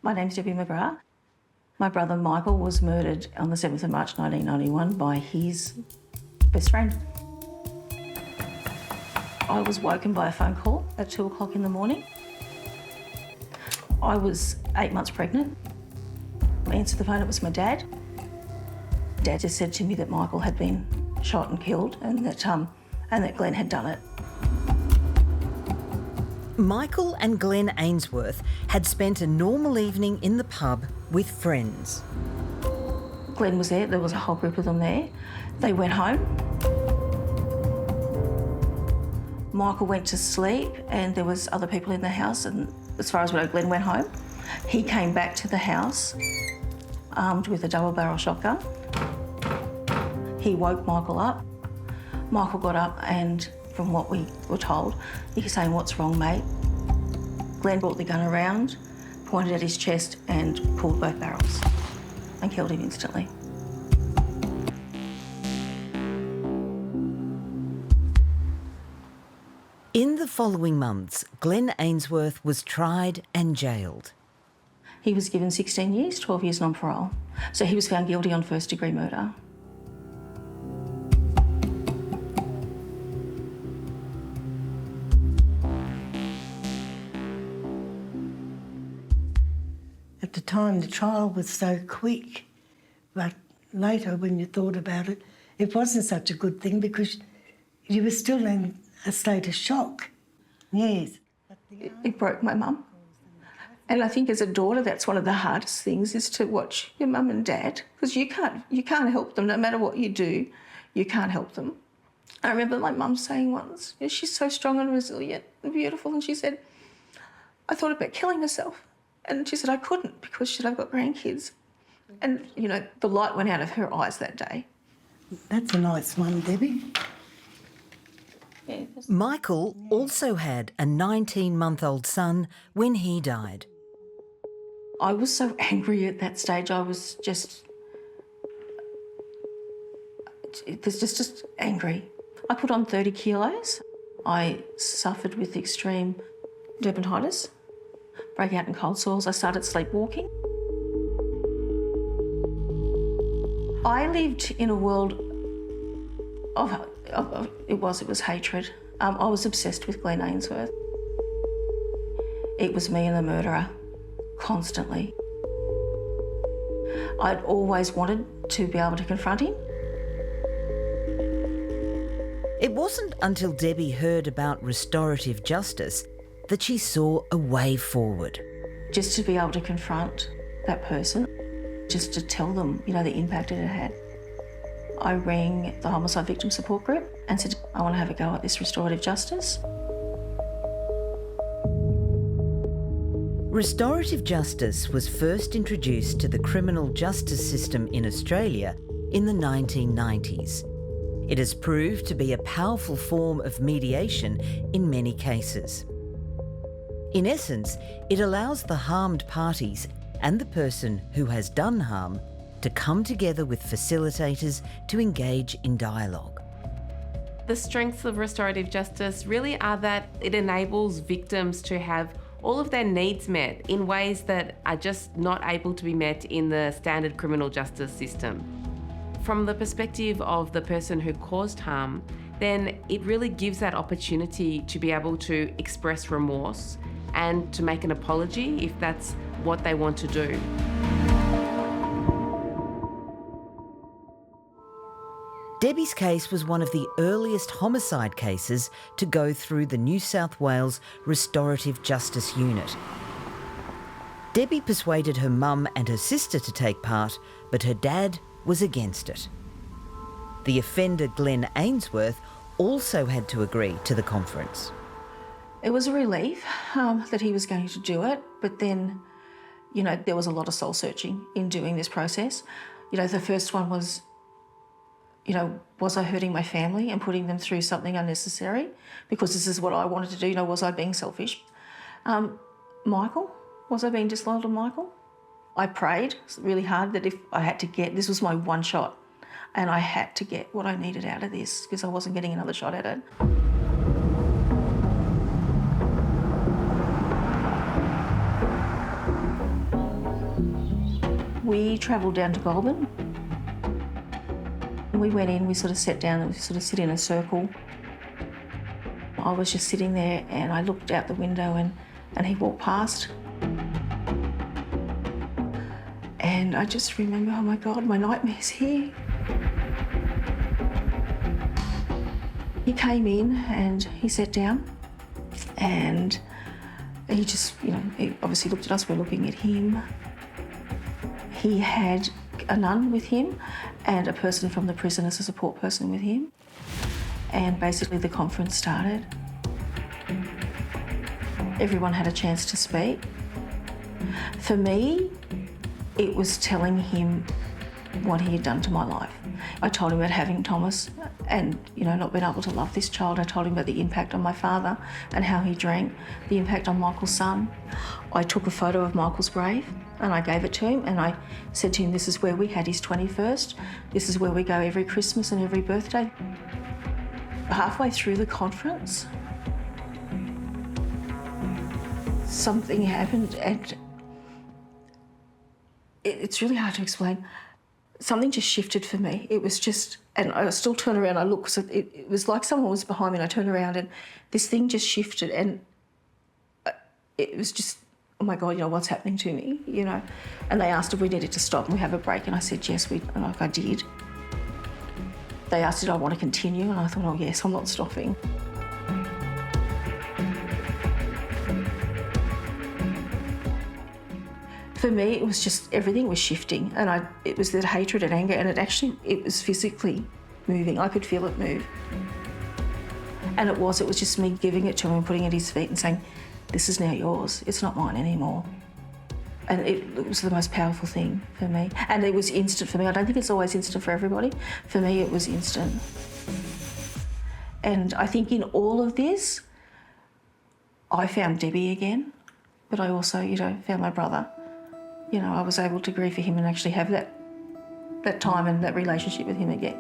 My name's Debbie McGrath. My brother Michael was murdered on the 7th of March 1991 by his best friend. I was woken by a phone call at 2 o'clock in the morning. I was 8 months pregnant. I answered the phone, it was my dad. Dad just said to me that Michael had been shot and killed and that Glenn had done it. Michael and Glenn Ainsworth had spent a normal evening in the pub with friends. Glenn was there was a whole group of them there. They went home. Michael went to sleep and there was other people in the house, and as far as we know, Glenn went home. He came back to the house armed with a double-barrel shotgun. He woke Michael up. Michael got up and, from what we were told, he was saying, "What's wrong, mate?" Glenn brought the gun around, pointed at his chest and pulled both barrels and killed him instantly. In the following months, Glenn Ainsworth was tried and jailed. He was given 16 years, 12 years non-parole. So he was found guilty on first-degree murder. At the time, the trial was so quick, but later, when you thought about it, it wasn't such a good thing because you were still in a state of shock. Yes. It broke my mum. And I think as a daughter, that's one of the hardest things, is to watch your mum and dad, because you can't help them. No matter what you do, you can't help them. I remember my mum saying once, she's so strong and resilient and beautiful, and she said, "I thought about killing herself." And she said, "I couldn't because," she said, "I've got grandkids." And, the light went out of her eyes that day. That's a nice one, Debbie. Yeah, Michael also had a 19-month-old son when he died. I was so angry at that stage. I was just angry. I put on 30 kilos. I suffered with extreme dermatitis, breakout in cold sores. I started sleepwalking. I lived in a world it was hatred. I was obsessed with Glenn Ainsworth. It was me and the murderer, constantly. I'd always wanted to be able to confront him. It wasn't until Debbie heard about restorative justice that she saw a way forward. Just to be able to confront that person, just to tell them, the impact it had. I rang the Homicide Victim Support Group and said, "I want to have a go at this restorative justice." Restorative justice was first introduced to the criminal justice system in Australia in the 1990s. It has proved to be a powerful form of mediation in many cases. In essence, it allows the harmed parties and the person who has done harm to come together with facilitators to engage in dialogue. The strengths of restorative justice really are that it enables victims to have all of their needs met in ways that are just not able to be met in the standard criminal justice system. From the perspective of the person who caused harm, then it really gives that opportunity to be able to express remorse and to make an apology if that's what they want to do. Debbie's case was one of the earliest homicide cases to go through the New South Wales Restorative Justice Unit. Debbie persuaded her mum and her sister to take part, but her dad was against it. The offender, Glenn Ainsworth, also had to agree to the conference. It was a relief that he was going to do it, but then, there was a lot of soul searching in doing this process. The first one was, was I hurting my family and putting them through something unnecessary? Because this is what I wanted to do. Was I being selfish? Michael, was I being disloyal to Michael? I prayed really hard that if I had to this was my one shot, and I had to get what I needed out of this because I wasn't getting another shot at it. We travelled down to Goulburn. We went in, we sort of sat down and we sort of sit in a circle. I was just sitting there and I looked out the window and he walked past. And I just remember, oh my God, my nightmare's here. He came in and he sat down and he just, he obviously looked at us, we're looking at him. He had a nun with him and a person from the prison as a support person with him. And basically the conference started. Everyone had a chance to speak. For me, it was telling him what he had done to my life. I told him about having Thomas and, not being able to love this child. I told him about the impact on my father and how he drank, the impact on Michael's son. I took a photo of Michael's grave and I gave it to him and I said to him, this is where we had his 21st. This is where we go every Christmas and every birthday. Halfway through the conference, something happened and it's really hard to explain. Something just shifted for me. It was just, and I still turn around, I look, so it was like someone was behind me and I turned around and this thing just shifted and it was just, oh my God, what's happening to me, And they asked if we needed to stop and we have a break and I said, yes, and I did. They asked, did I want to continue? And I thought, oh yes, I'm not stopping. For me, it was just, everything was shifting and it was that hatred and anger and it was physically moving. I could feel it move. And it was just me giving it to him and putting it at his feet and saying, this is now yours, it's not mine anymore. And it was the most powerful thing for me. And it was instant for me. I don't think it's always instant for everybody. For me, it was instant. And I think in all of this, I found Debbie again, but I also, found my brother. I was able to grieve for him and actually have that time and that relationship with him again.